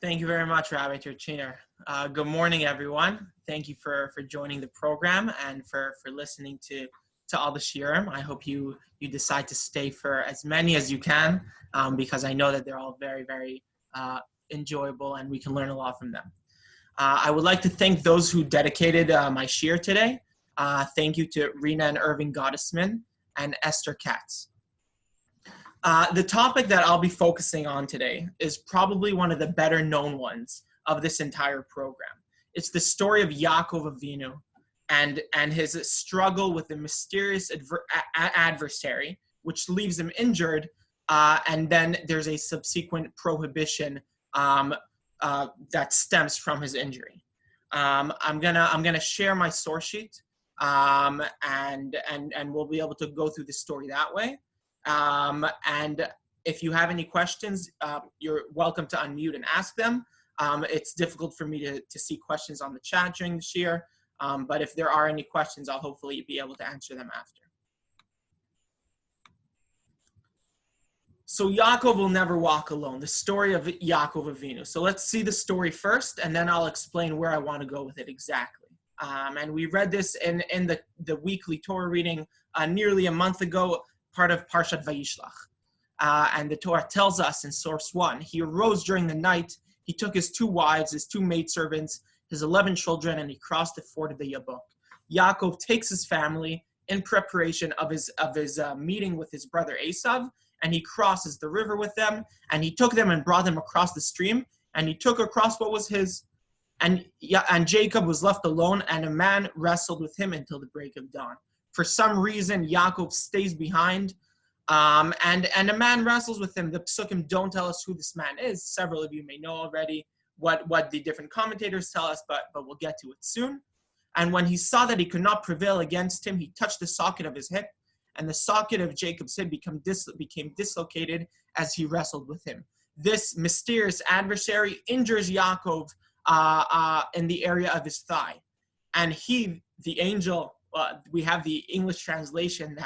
Thank you very much, Rabbi Turchiner. Good morning, everyone. Thank you for joining the program and for listening to all the shiurim. I hope you decide to stay for as many as you can because I know that they're all very, very enjoyable and we can learn a lot from them. I would like to thank those who dedicated my shiur today. Thank you to Rena and Irving Gottesman and Esther Katz. The topic that I'll be focusing on today is probably one of the better known ones of this entire program. It's the story of Yaakov Avinu and his struggle with the mysterious adversary, which leaves him injured, and then there's a subsequent prohibition that stems from his injury. I'm gonna share my source sheet, and we'll be able to go through the story that way. And if you have any questions, you're welcome to unmute and ask them. It's difficult for me to see questions on the chat during the shiur, but if there are any questions, I'll hopefully be able to answer them after. So Yaakov will never walk alone, the story of Yaakov Avinu. So let's see the story first, and then I'll explain where I want to go with it exactly. And we read this in the weekly Torah reading nearly a month ago, part of Parshat Vayishlach. And the Torah tells us in source 1, he arose during the night, he took his 2 wives, his 2 maidservants, his 11 children, and he crossed the ford of the Yabok. Yaakov takes his family in preparation of his meeting with his brother Esav, and he crosses the river with them, and he took them and brought them across the stream, and he took across what was his. And Jacob was left alone, and a man wrestled with him until the break of dawn. For some reason, Yaakov stays behind, and a man wrestles with him. The Psukim don't tell us who this man is. Several of you may know already what the different commentators tell us, but we'll get to it soon. And when he saw that he could not prevail against him, he touched the socket of his hip, and the socket of Jacob's hip became dislocated as he wrestled with him. This mysterious adversary injures Yaakov in the area of his thigh. And he, the angel, we have the English translation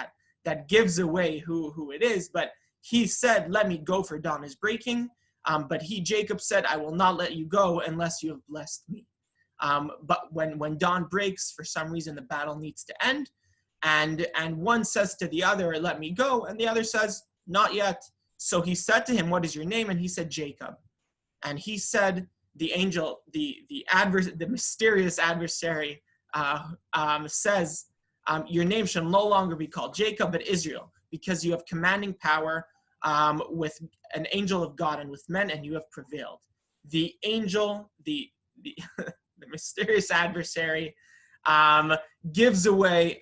that gives away who it is, but he said, "Let me go, for dawn is breaking." But Jacob said, "I will not let you go unless you have blessed me." But when dawn breaks, for some reason the battle needs to end, and one says to the other, "Let me go," and the other says, "Not yet." So he said to him, "What is your name?" And he said, "Jacob." And he said, the angel, the mysterious adversary, says, "Your name shall no longer be called Jacob, but Israel, because you have commanding power with an angel of God and with men, and you have prevailed." The angel, the mysterious adversary, gives away.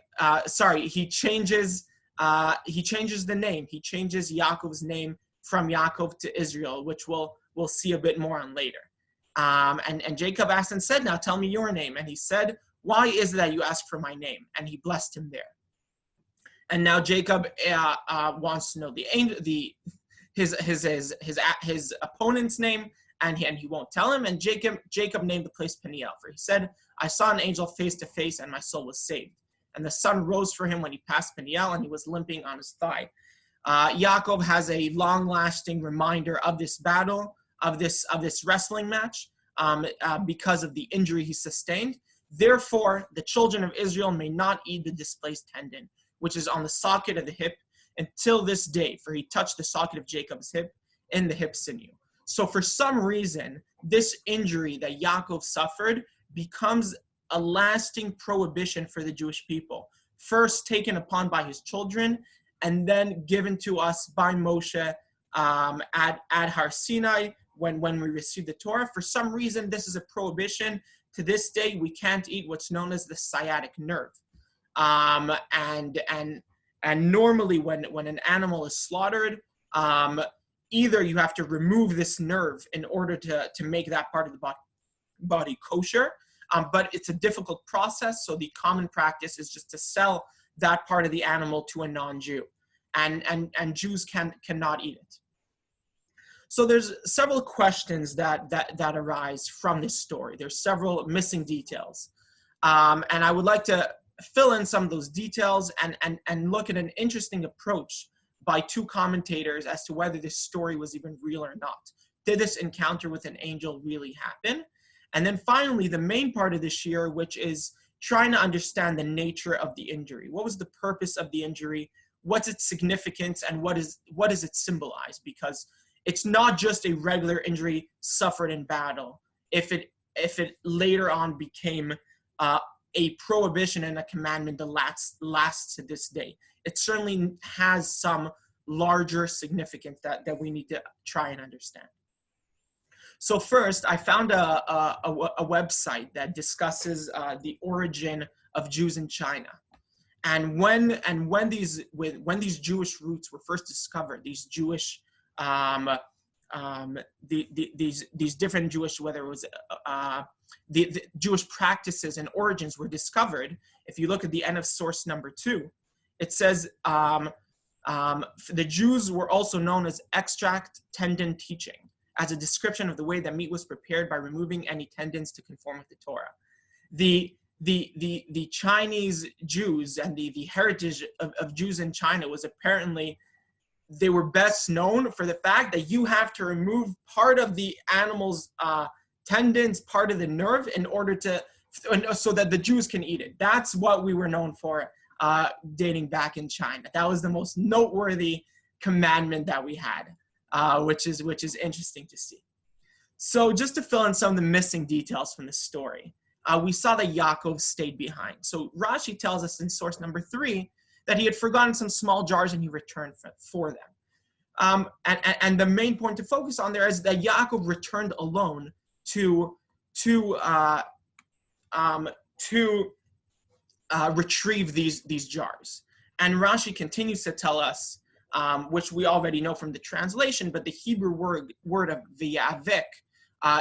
He changes the name. He changes Yaakov's name from Yaakov to Israel, which we'll see a bit more on later. And Jacob asked and said, "Now tell me your name." And he said, "Why is it that you ask for my name?" And he blessed him there. And now Jacob wants to know his opponent's name, and he won't tell him. And Jacob named the place Peniel, for he said, "I saw an angel face to face, and my soul was saved." And the sun rose for him when he passed Peniel, and he was limping on his thigh. Yaakov has a long-lasting reminder of this battle, of this wrestling match, because of the injury he sustained. Therefore, the children of Israel may not eat the displaced tendon, which is on the socket of the hip, until this day, for he touched the socket of Jacob's hip in the hip sinew. So for some reason, this injury that Yaakov suffered becomes a lasting prohibition for the Jewish people, first taken upon by his children, and then given to us by Moshe at Har Sinai when we received the Torah. For some reason, this is a prohibition. To this day, we can't eat what's known as the sciatic nerve. And normally when an animal is slaughtered, either you have to remove this nerve in order to make that part of the body kosher, but it's a difficult process, so the common practice is just to sell that part of the animal to a non-Jew, and Jews cannot eat it. So there's several questions that arise from this story. There's several missing details, and I would like to fill in some of those details and look at an interesting approach by 2 commentators as to whether this story was even real or not. did this encounter with an angel really happen? And then finally, the main part of this year, which is trying to understand the nature of the injury. What was the purpose of the injury? What's its significance, and what does it symbolize? Because it's not just a regular injury suffered in battle. If it later on became a prohibition and a commandment that lasts to this day, it certainly has some larger significance that we need to try and understand. So first, I found a website that discusses the origin of Jews in China, and when these Jewish roots were first discovered, these Jewish these different Jewish, whether it was the Jewish practices and origins were discovered. If you look at the end of source number 2, it says the Jews were also known as extract tendon teaching, as a description of the way that meat was prepared by removing any tendons to conform with the Torah. The Chinese Jews and the heritage of Jews in China was apparently, they were best known for the fact that you have to remove part of the animal's tendons, part of the nerve, in order so that the Jews can eat it. That's what we were known for dating back in China. That was the most noteworthy commandment that we had, which is interesting to see. So just to fill in some of the missing details from the story, we saw that Yaakov stayed behind. So Rashi tells us in source number 3 that he had forgotten some small jars and he returned for them. And the main point to focus on there is that Yaakov returned alone to retrieve these jars. And Rashi continues to tell us, which we already know from the translation, but the Hebrew word of v'yavik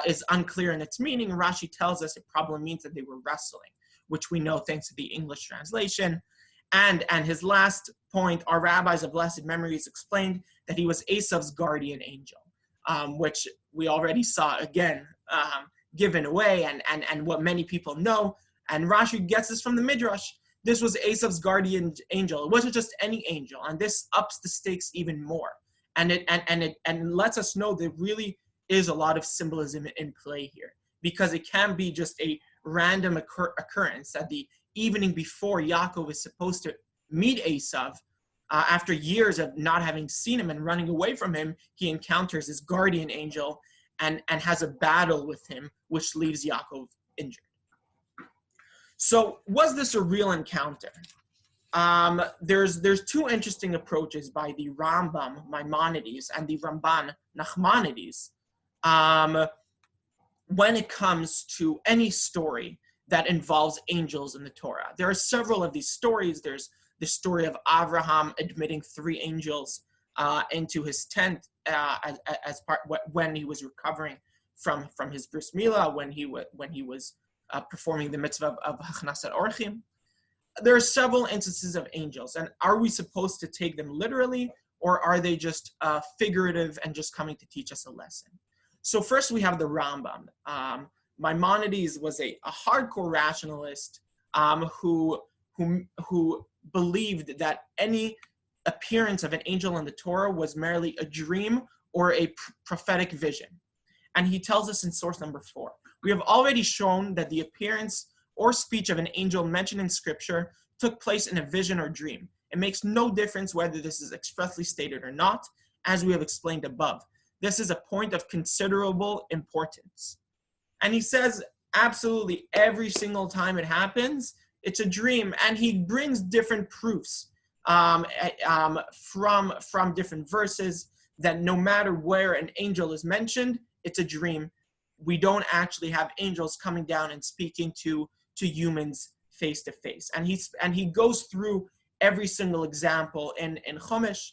is unclear in its meaning. Rashi tells us it probably means that they were wrestling, which we know thanks to the English translation. And his last point, our rabbis of blessed memories explained that he was Esav's guardian angel, which we already saw again given away, and what many people know. And Rashi gets this from the Midrash. This was Esav's guardian angel. It wasn't just any angel, and this ups the stakes even more. And it lets us know there really is a lot of symbolism in play here, because it can be just a random occurrence that the evening before Yaakov is supposed to meet Esav, after years of not having seen him and running away from him, he encounters his guardian angel and has a battle with him, which leaves Yaakov injured. So was this a real encounter? There's two interesting approaches by the Rambam Maimonides and the Ramban Nachmanides when it comes to any story that involves angels in the Torah. There are several of these stories. There's the story of Abraham admitting 3 angels into his tent as part when he was recovering from his bris milah, when he was performing the mitzvah of Hachnasat Orchim. There are several instances of angels, and are we supposed to take them literally, or are they just figurative and just coming to teach us a lesson? So first we have the Rambam. Maimonides was a hardcore rationalist who believed that any appearance of an angel in the Torah was merely a dream or a prophetic vision. And he tells us in source number 4, we have already shown that the appearance or speech of an angel mentioned in Scripture took place in a vision or dream. It makes no difference whether this is expressly stated or not, as we have explained above. This is a point of considerable importance. And he says absolutely every single time it happens, it's a dream. And he brings different proofs from different verses that no matter where an angel is mentioned, it's a dream. We don't actually have angels coming down and speaking to humans face to face. And he goes through every single example in Chumash,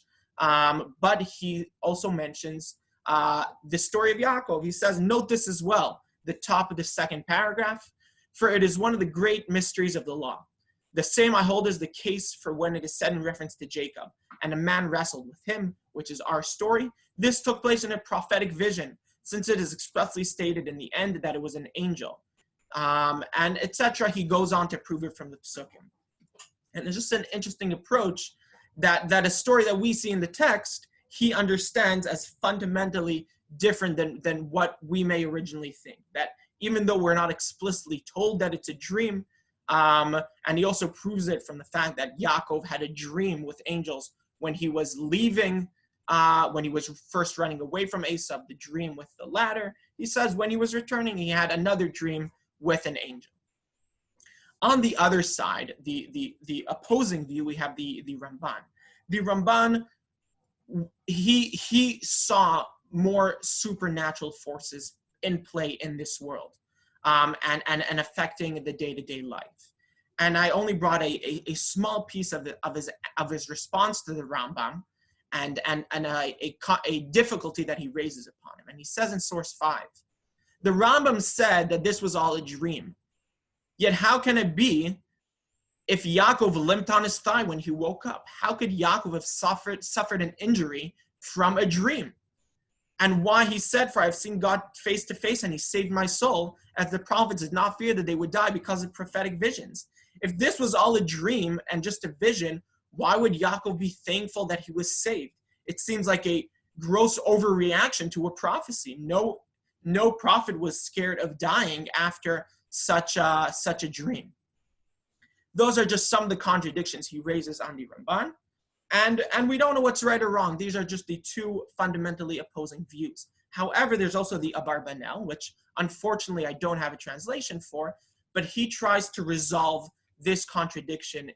but he also mentions the story of Yaakov. He says, note this as well, the top of the 2nd paragraph, for it is one of the great mysteries of the law. The same I hold is the case for when it is said in reference to Jacob, and a man wrestled with him, which is our story. This took place in a prophetic vision, since it is expressly stated in the end that it was an angel. And etc. He goes on to prove it from the Psukim. And it's just an interesting approach that a story that we see in the text, he understands as fundamentally different than what we may originally think. That even though we're not explicitly told that it's a dream, and he also proves it from the fact that Yaakov had a dream with angels when he was leaving, when he was first running away from Esav, the dream with the ladder. He says when he was returning, he had another dream with an angel. On the other side, the opposing view, we have the Ramban. The Ramban, he saw more supernatural forces in play in this world, and affecting the day-to-day life. And I only brought a small piece of his response to the Rambam, and a difficulty that he raises upon him. And he says in source 5, the Rambam said that this was all a dream. Yet how can it be if Yaakov limped on his thigh when he woke up? How could Yaakov have suffered an injury from a dream? And why he said, for I've seen God face to face and he saved my soul, as the prophets did not fear that they would die because of prophetic visions. If this was all a dream and just a vision, why would Yaakov be thankful that he was saved? It seems like a gross overreaction to a prophecy. No prophet was scared of dying after such a dream. Those are just some of the contradictions he raises on the Ramban. And we don't know what's right or wrong. These are just the two fundamentally opposing views. However, there's also the Abarbanel, which unfortunately I don't have a translation for, but he tries to resolve this contradiction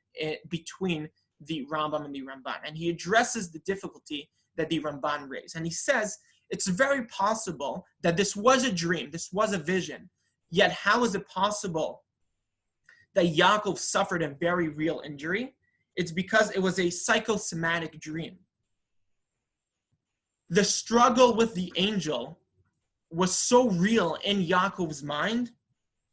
between the Rambam and the Ramban. And he addresses the difficulty that the Ramban raised. And he says, it's very possible that this was a dream, this was a vision, yet how is it possible that Yaakov suffered a very real injury? It's because it was a psychosomatic dream. The struggle with the angel was so real in Yaakov's mind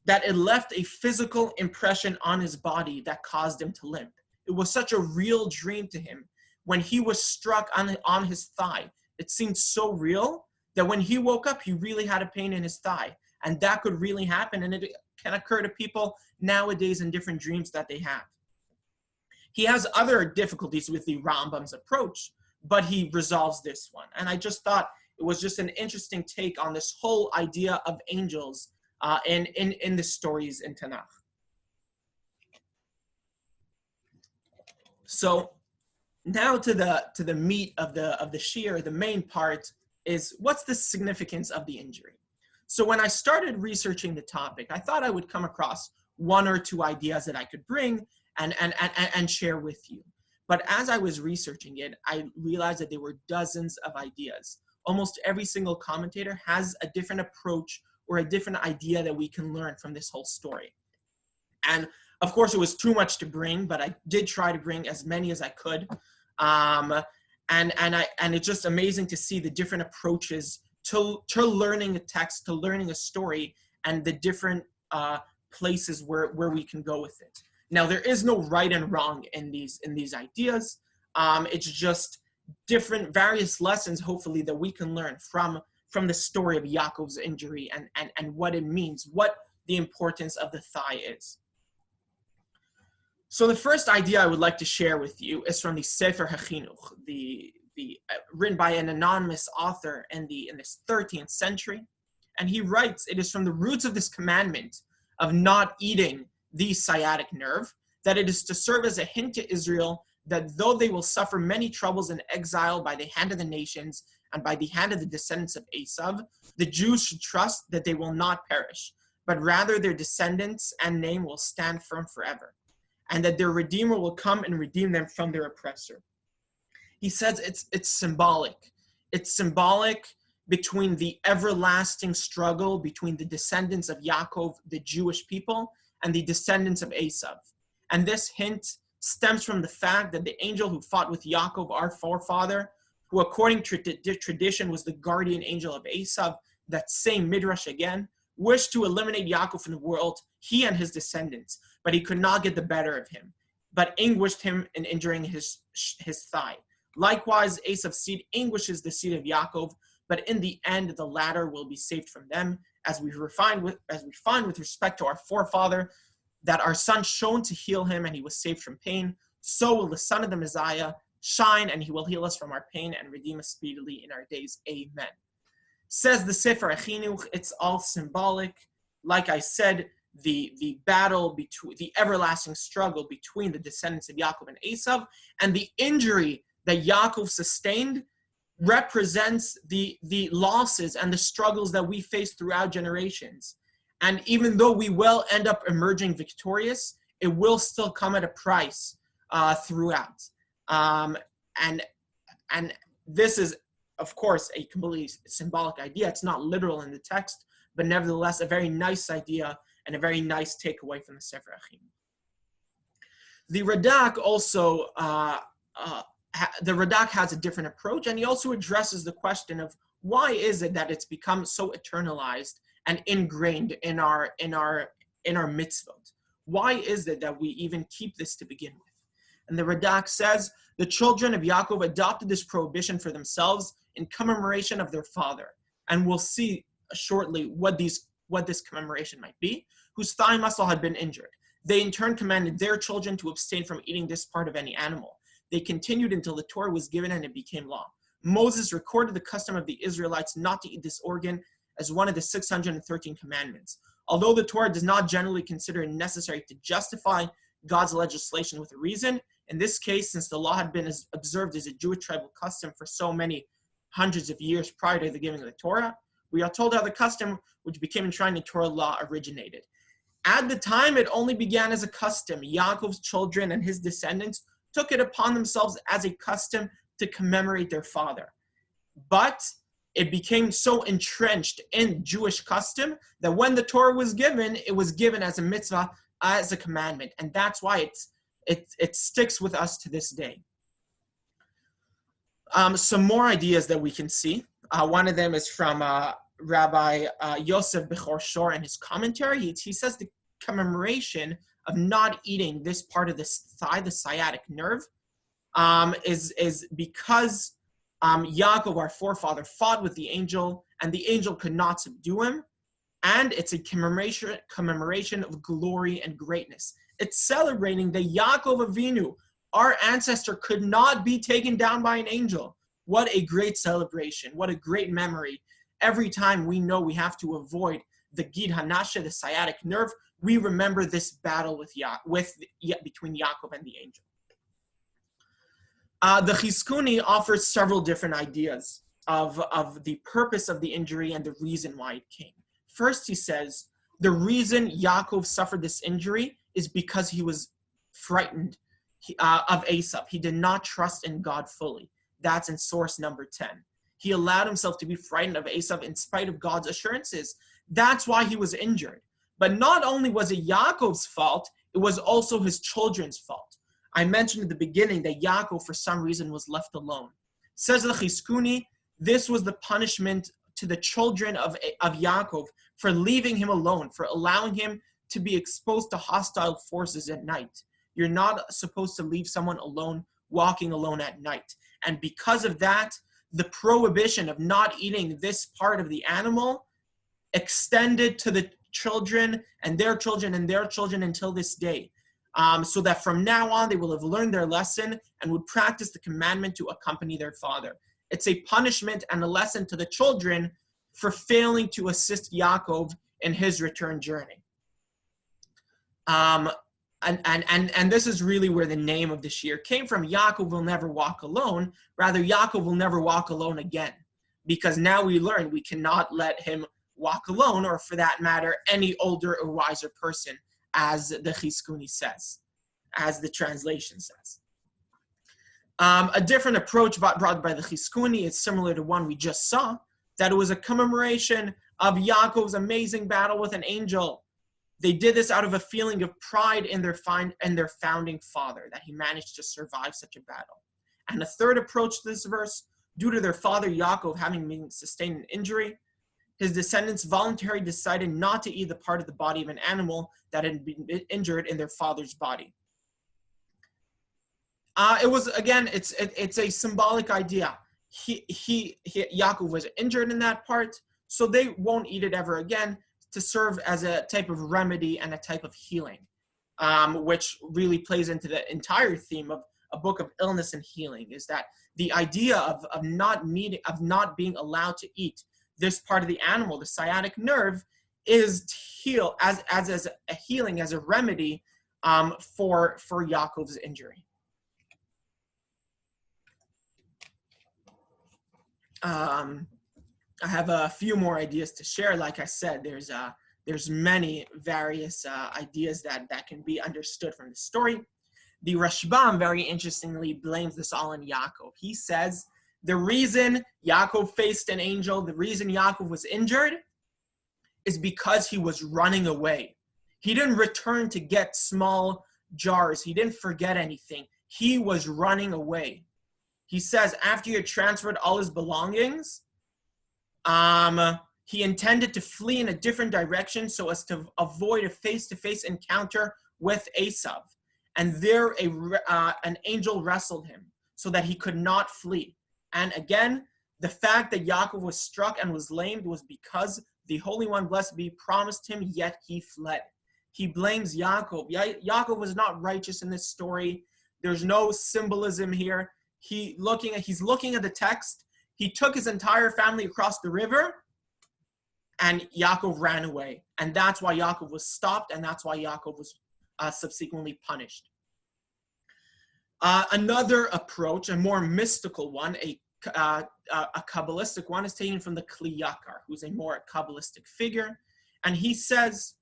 that it left a physical impression on his body that caused him to limp. It was such a real dream to him. When he was struck on his thigh, it seemed so real that when he woke up, he really had a pain in his thigh. And that could really happen, and it can occur to people nowadays in different dreams that they have. He has other difficulties with the Rambam's approach, but he resolves this one. And I just thought it was just an interesting take on this whole idea of angels in the stories in Tanach. So now to the meat of the shiur, the main part is what's the significance of the injury? So when I started researching the topic, I thought I would come across one or two ideas that I could bring and share with you. But as I was researching it, I realized that there were dozens of ideas. Almost every single commentator has a different approach or a different idea that we can learn from this whole story. And of course, it was too much to bring, but I did try to bring as many as I could. And it's just amazing to see the different approaches to learning a text, to learning a story, and the different places where we can go with it. Now, there is no right and wrong in these ideas. It's just different, various lessons, hopefully, that we can learn from the story of Yaakov's injury and what it means, what the importance of the thigh is. So the first idea I would like to share with you is from the Sefer HaChinuch, written by an anonymous author in the 13th century. And he writes, it is from the roots of this commandment of not eating the sciatic nerve, that it is to serve as a hint to Israel that though they will suffer many troubles in exile by the hand of the nations and by the hand of the descendants of Esav, the Jews should trust that they will not perish, but rather their descendants and name will stand firm forever, and that their Redeemer will come and redeem them from their oppressor. He says it's symbolic. It's symbolic between the everlasting struggle between the descendants of Yaakov, the Jewish people, and the descendants of Esav. And this hint stems from the fact that the angel who fought with Yaakov, our forefather, who according to tradition was the guardian angel of Esav, that same Midrash again, wished to eliminate Yaakov from the world, he and his descendants, but he could not get the better of him, but anguished him in injuring his thigh. Likewise, Esav's seed anguishes the seed of Yaakov, but in the end, the latter will be saved from them, as we find with respect to our forefather, that our son shone to heal him, and he was saved from pain. So will the son of the Messiah shine, and he will heal us from our pain and redeem us speedily in our days. Amen. Says the Sefer Chinuch, it's all symbolic. Like I said, the battle between the everlasting struggle between the descendants of Yaakov and Esav, and the injury that Yaakov sustained represents the losses and the struggles that we face throughout generations. And even though we will end up emerging victorious, it will still come at a price throughout. And this is, of course, a completely symbolic idea. It's not literal in the text, but nevertheless, a very nice idea and a very nice takeaway from the Sefer Achim. The Radak also, the Radak has a different approach, and he also addresses the question of why is it that it's become so eternalized and ingrained in our mitzvot? Why is it that we even keep this to begin with? And the Radak says, the children of Yaakov adopted this prohibition for themselves in commemoration of their father. And we'll see shortly what this commemoration might be, whose thigh muscle had been injured. They in turn commanded their children to abstain from eating this part of any animal. They continued until the Torah was given and it became law. Moses recorded the custom of the Israelites not to eat this organ as one of the 613 commandments. Although the Torah does not generally consider it necessary to justify God's legislation with a reason, in this case, since the law had been observed as a Jewish tribal custom for so many hundreds of years prior to the giving of the Torah, we are told how the custom, which became enshrined in Torah law, originated. At the time, it only began as a custom. Yaakov's children and his descendants took it upon themselves as a custom to commemorate their father. But it became so entrenched in Jewish custom that when the Torah was given, it was given as a mitzvah, as a commandment. And that's why it sticks with us to this day. Some more ideas that we can see. One of them is from Rabbi Yosef Bechor Shor in his commentary. He says the commemoration of not eating this part of the thigh, the sciatic nerve, is because Yaakov, our forefather, fought with the angel, and the angel could not subdue him. And it's a commemoration of glory and greatness. It's celebrating that Yaakov Avinu, our ancestor, could not be taken down by an angel. What a great celebration. What a great memory. Every time we know we have to avoid the Gid Hanashe, the sciatic nerve, we remember this battle between Yaakov and the angel. The Chizkuni offers several different ideas of the purpose of the injury and the reason why it came. First, he says, the reason Yaakov suffered this injury is because he was frightened of Esav. He did not trust in God fully. That's in source number 10. He allowed himself to be frightened of Esav in spite of God's assurances. That's why he was injured. But not only was it Yaakov's fault, it was also his children's fault. I mentioned at the beginning that Yaakov, for some reason, was left alone. Says the Chizkuni, this was the punishment to the children of Yaakov for leaving him alone, for allowing him to be exposed to hostile forces at night. You're not supposed to leave someone alone, walking alone at night. And because of that, the prohibition of not eating this part of the animal extended to the children and their children and their children until this day. So that from now on, they will have learned their lesson and would practice the commandment to accompany their father. It's a punishment and a lesson to the children for failing to assist Yaakov in his return journey. And this is really where the name of this year came from. Yaakov will never walk alone. Rather, Yaakov will never walk alone again. Because now we learn we cannot let him walk alone, or for that matter, any older or wiser person, as the Chizkuni says, as the translation says. A different approach brought by the Chizkuni is similar to one we just saw, that it was a commemoration of Yaakov's amazing battle with an angel. They did this out of a feeling of pride in their founding father, that he managed to survive such a battle. And a third approach to this verse, due to their father Yaakov having been sustained an injury, his descendants voluntarily decided not to eat the part of the body of an animal that had been injured in their father's body. It's a symbolic idea. Yaakov was injured in that part, so they won't eat it ever again, to serve as a type of remedy and a type of healing, which really plays into the entire theme of a book of illness and healing, is that the idea of not being allowed to eat this part of the animal, the sciatic nerve, is to heal as a healing, as a remedy for Yaakov's injury. I have a few more ideas to share. Like I said, there's many various ideas that can be understood from the story. The Rashbam, very interestingly, blames this all on Yaakov. He says the reason Yaakov faced an angel, the reason Yaakov was injured, is because he was running away. He didn't return to get small jars. He didn't forget anything. He was running away. He says after he had transferred all his belongings, he intended to flee in a different direction so as to avoid a face-to-face encounter with Esav. And there an angel wrestled him so that he could not flee. And again, the fact that Yaakov was struck and was lamed was because the Holy One, blessed be, promised him, yet he fled. He blames Yaakov. Yaakov was not righteous in this story. There's no symbolism here. He's looking at the text. He took his entire family across the river, and Yaakov ran away. And that's why Yaakov was stopped, and that's why Yaakov was subsequently punished. Another approach, a more mystical one, a Kabbalistic one, is taken from the Klein, who's a more Kabbalistic figure. And he says,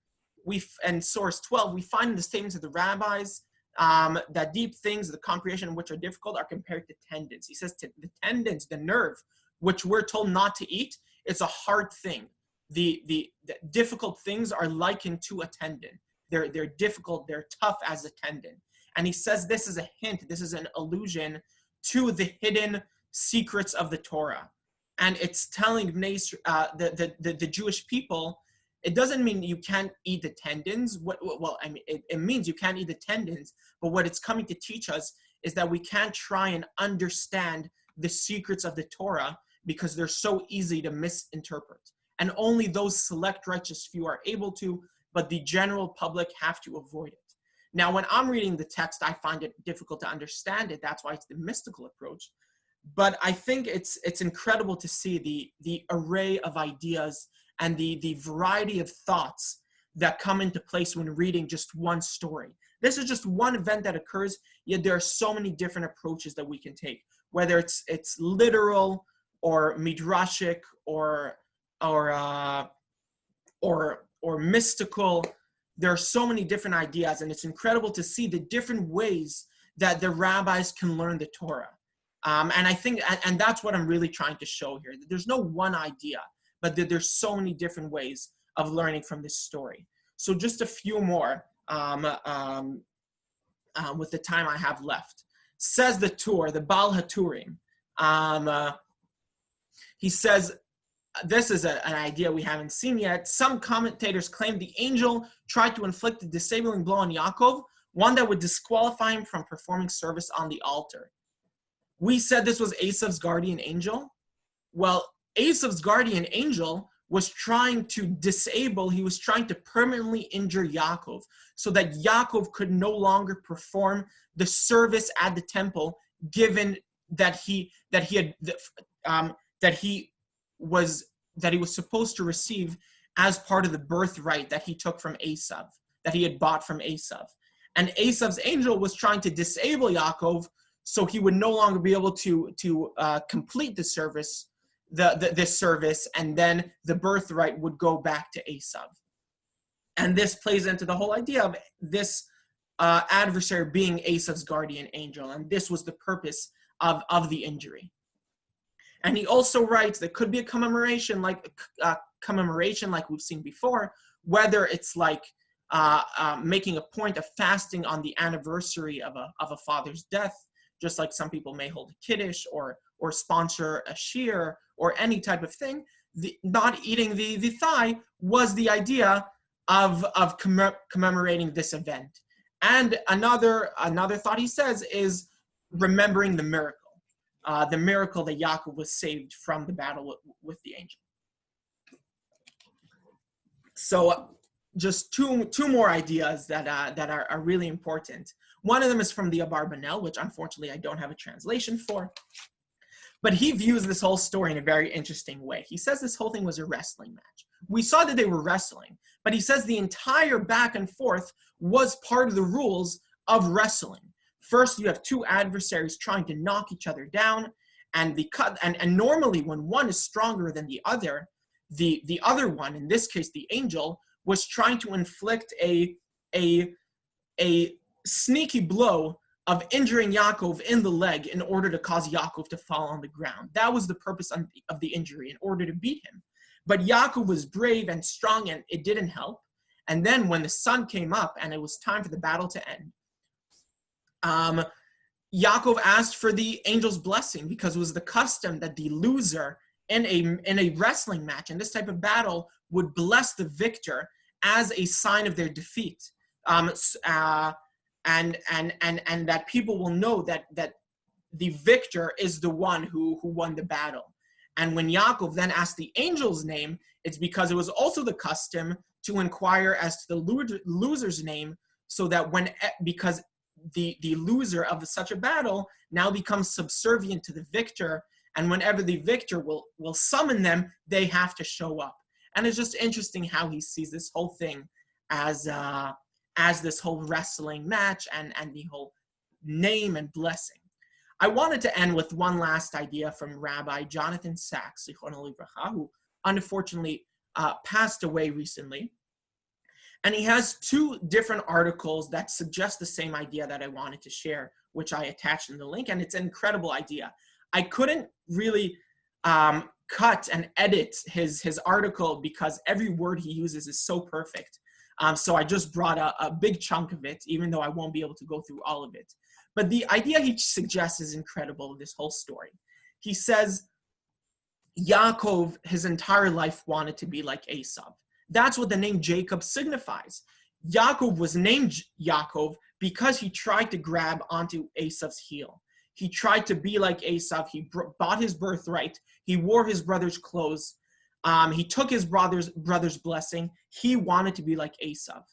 in source 12, we find in the statements of the rabbis that deep things, the comprehension of which are difficult, are compared to tendons. He says the tendons, the nerve, which we're told not to eat, it's a hard thing. The difficult things are likened to a tendon. They're difficult, they're tough as a tendon. And he says this is a hint, this is an allusion to the hidden secrets of the Torah. And it's telling the Jewish people, it doesn't mean you can't eat the tendons. It means you can't eat the tendons, but what it's coming to teach us is that we can't try and understand the secrets of the Torah because they're so easy to misinterpret. And only those select righteous few are able to, but the general public have to avoid it. Now, when I'm reading the text, I find it difficult to understand it. That's why it's the mystical approach. But I think it's incredible to see the array of ideas and the variety of thoughts that come into place when reading just one story. This is just one event that occurs, yet there are so many different approaches that we can take, whether it's literal or midrashic or mystical. There are so many different ideas, and it's incredible to see the different ways that the rabbis can learn the Torah. And I think, and that's what I'm really trying to show here. That there's no one idea, but that there's so many different ways of learning from this story. So just a few more with the time I have left. Says the Baal HaTurim. He says, this is an idea we haven't seen yet. Some commentators claim the angel tried to inflict a disabling blow on Yaakov, one that would disqualify him from performing service on the altar. We said this was Esav's guardian angel. Well, Esav's guardian angel was trying to he was trying to permanently injure Yaakov so that Yaakov could no longer perform the service at the temple, given that he was supposed to receive as part of the birthright that he took from Esav, that he had bought from Esav. And Esav's angel was trying to disable Yaakov so he would no longer be able to complete the service, this service, and then the birthright would go back to Esav. And this plays into the whole idea of this adversary being Esav's guardian angel, and this was the purpose of the injury. And he also writes there could be a commemoration like we've seen before, whether it's like making a point of fasting on the anniversary of a father's death, just like some people may hold a kiddush or sponsor a shiur or any type of thing. Not eating the thigh was the idea of commemorating this event. And another thought he says is remembering the miracle that Yaakov was saved from the battle with the angel. So just two more ideas that are really important. One of them is from the Abarbanel, which unfortunately I don't have a translation for. But he views this whole story in a very interesting way. He says this whole thing was a wrestling match. We saw that they were wrestling, but he says the entire back and forth was part of the rules of wrestling. First, you have two adversaries trying to knock each other down, and normally when one is stronger than the other one, in this case the angel, was trying to inflict a sneaky blow of injuring Yaakov in the leg in order to cause Yaakov to fall on the ground. That was the purpose of the injury, in order to beat him. But Yaakov was brave and strong, and it didn't help. And then when the sun came up and it was time for the battle to end, Yaakov asked for the angel's blessing, because it was the custom that the loser in a wrestling match, in this type of battle, would bless the victor as a sign of their defeat. And that people will know that the victor is the one who won the battle. And when Yaakov then asked the angel's name, it's because it was also the custom to inquire as to the loser's name, so that because the loser of such a battle now becomes subservient to the victor, and whenever the victor will summon them, they have to show up. And it's just interesting how he sees this whole thing as this whole wrestling match and the whole name and blessing. I wanted to end with one last idea from Rabbi Jonathan Sachs, Zichron, who unfortunately passed away recently. And he has two different articles that suggest the same idea that I wanted to share, which I attached in the link, and it's an incredible idea. I couldn't really cut and edit his article because every word he uses is so perfect. So I just brought a big chunk of it, even though I won't be able to go through all of it. But the idea he suggests is incredible, this whole story. He says Yaakov, his entire life, wanted to be like Esav. That's what the name Jacob signifies. Yaakov was named Yaakov because he tried to grab onto Esav's heel. He tried to be like Esav. He bought his birthright. He wore his brother's clothes. He took his brother's blessing. He wanted to be like Esav.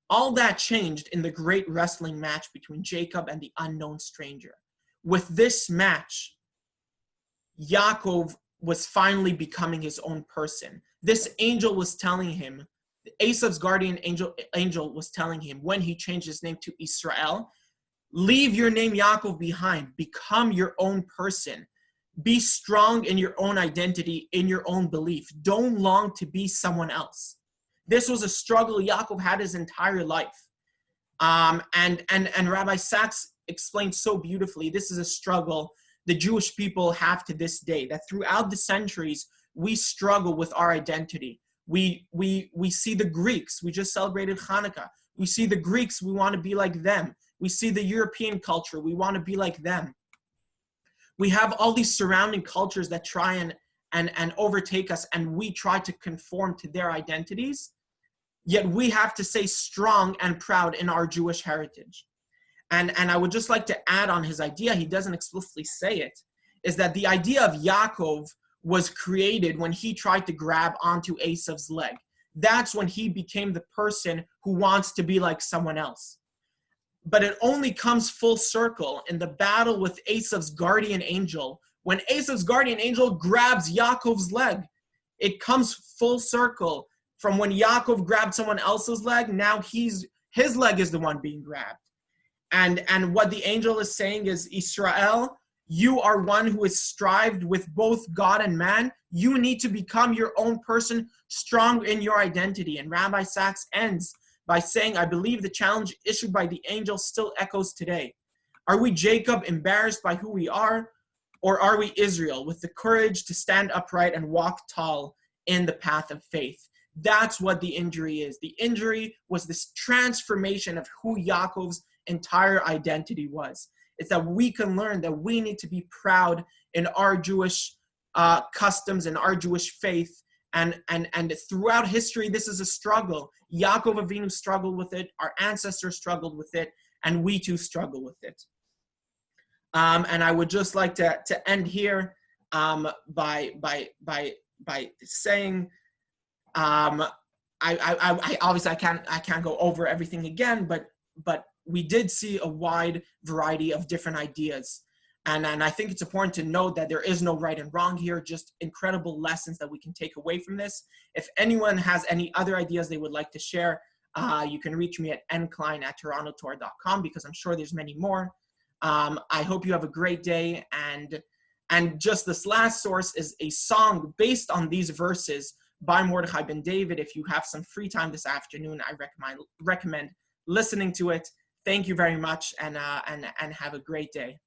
All that changed in the great wrestling match between Jacob and the unknown stranger. With this match, Yaakov was finally becoming his own person. This angel was telling him, Esav's guardian angel was telling him, when he changed his name to Israel, leave your name Yaakov behind, become your own person. Be strong in your own identity, in your own belief. Don't long to be someone else. This was a struggle Yaakov had his entire life. And Rabbi Sachs explained so beautifully, this is a struggle the Jewish people have to this day, that throughout the centuries, we struggle with our identity. We see the Greeks, we just celebrated Hanukkah. We see the Greeks, we want to be like them. We see the European culture, we want to be like them. We have all these surrounding cultures that try and overtake us, and we try to conform to their identities, yet we have to stay strong and proud in our Jewish heritage. And I would just like to add on his idea, he doesn't explicitly say it, is that the idea of Yaakov was created when he tried to grab onto Esav's leg. That's when he became the person who wants to be like someone else. But it only comes full circle in the battle with Esav's guardian angel, when Esav's guardian angel grabs Yaakov's leg. It comes full circle from when Yaakov grabbed someone else's leg, now his leg is the one being grabbed. And what the angel is saying is, Israel, you are one who is strived with both God and man. You need to become your own person, strong in your identity. And Rabbi Sachs ends by saying, I believe the challenge issued by the angel still echoes today. Are we Jacob, embarrassed by who we are? Or are we Israel, with the courage to stand upright and walk tall in the path of faith? That's what the injury is. The injury was this transformation of who Yaakov's entire identity was. It's that we can learn that we need to be proud in our Jewish customs and our Jewish faith. And throughout history, this is a struggle. Yaakov Avinu struggled with it. Our ancestors struggled with it. And we too struggle with it. And I would just like to end here by saying, I obviously I can't go over everything again, but we did see a wide variety of different ideas And I think it's important to note that there is no right and wrong here, just incredible lessons that we can take away from this. If anyone has any other ideas they would like to share, you can reach me at nklein@torontotor.com, because I'm sure there's many more. I hope you have a great day. And just this last source is a song based on these verses by Mordechai ben David. If you have some free time this afternoon, I recommend listening to it. Thank you very much, and have a great day.